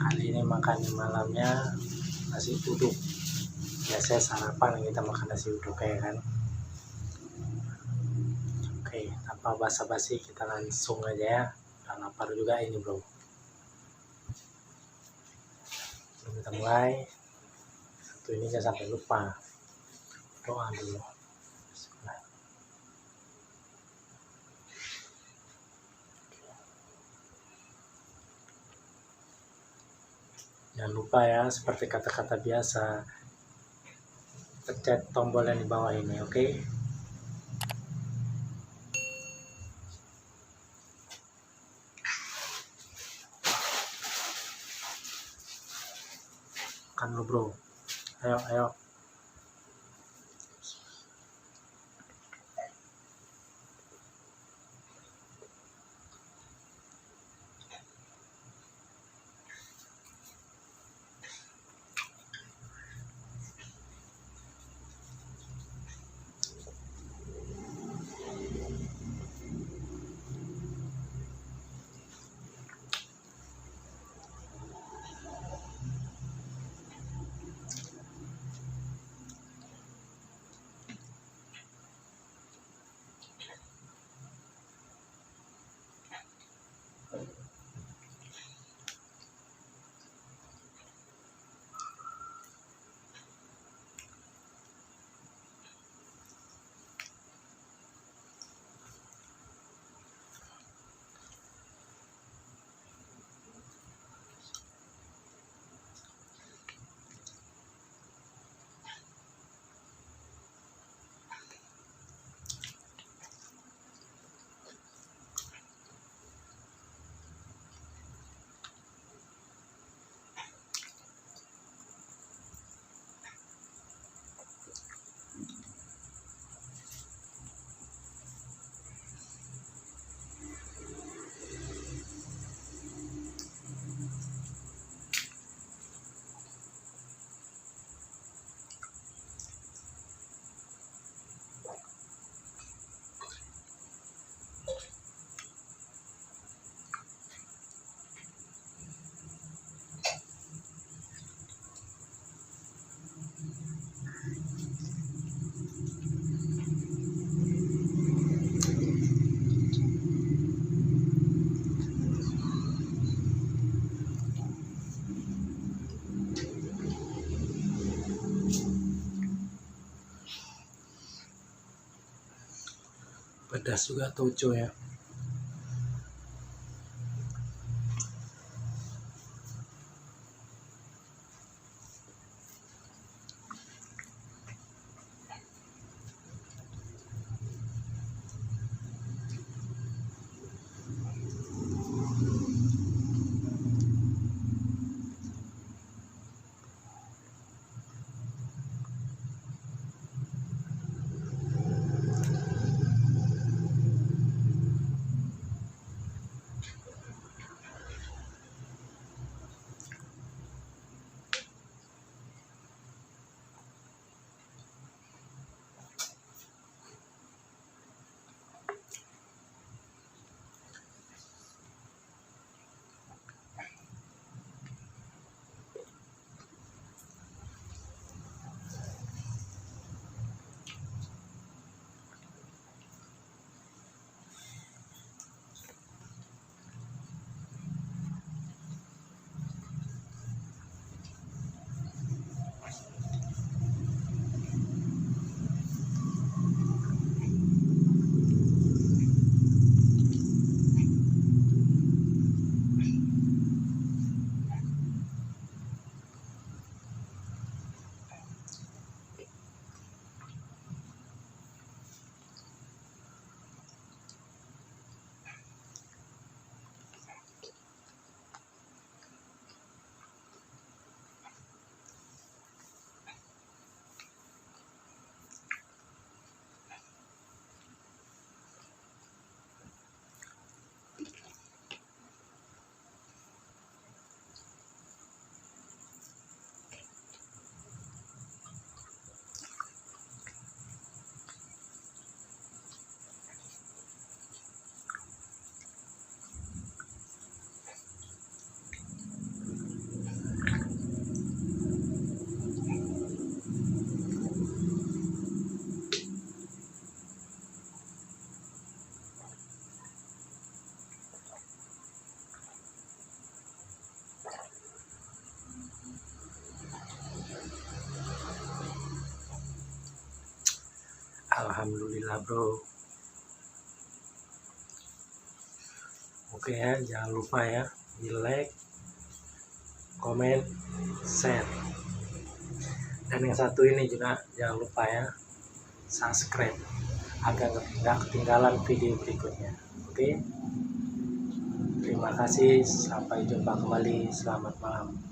Kali ini makan malamnya nasi uduk. Biasanya sarapan kita makan nasi uduk ya kan. Oke, tanpa basa-basi kita langsung aja ya. Udah lapar juga ini bro. Sebelum kita mulai, satu ini jangan sampai lupa. Doa dulu. Bismillah. Jangan lupa ya, seperti kata-kata biasa, pencet tombol yang di bawah ini, oke? Kan lu bro, ayo. Pedas juga tojo ya. Alhamdulillah bro. Oke ya, jangan lupa ya di like, komen, share. Dan yang satu ini juga jangan lupa ya, subscribe agar nggak ketinggalan video berikutnya. Oke, terima kasih, sampai jumpa kembali, selamat malam.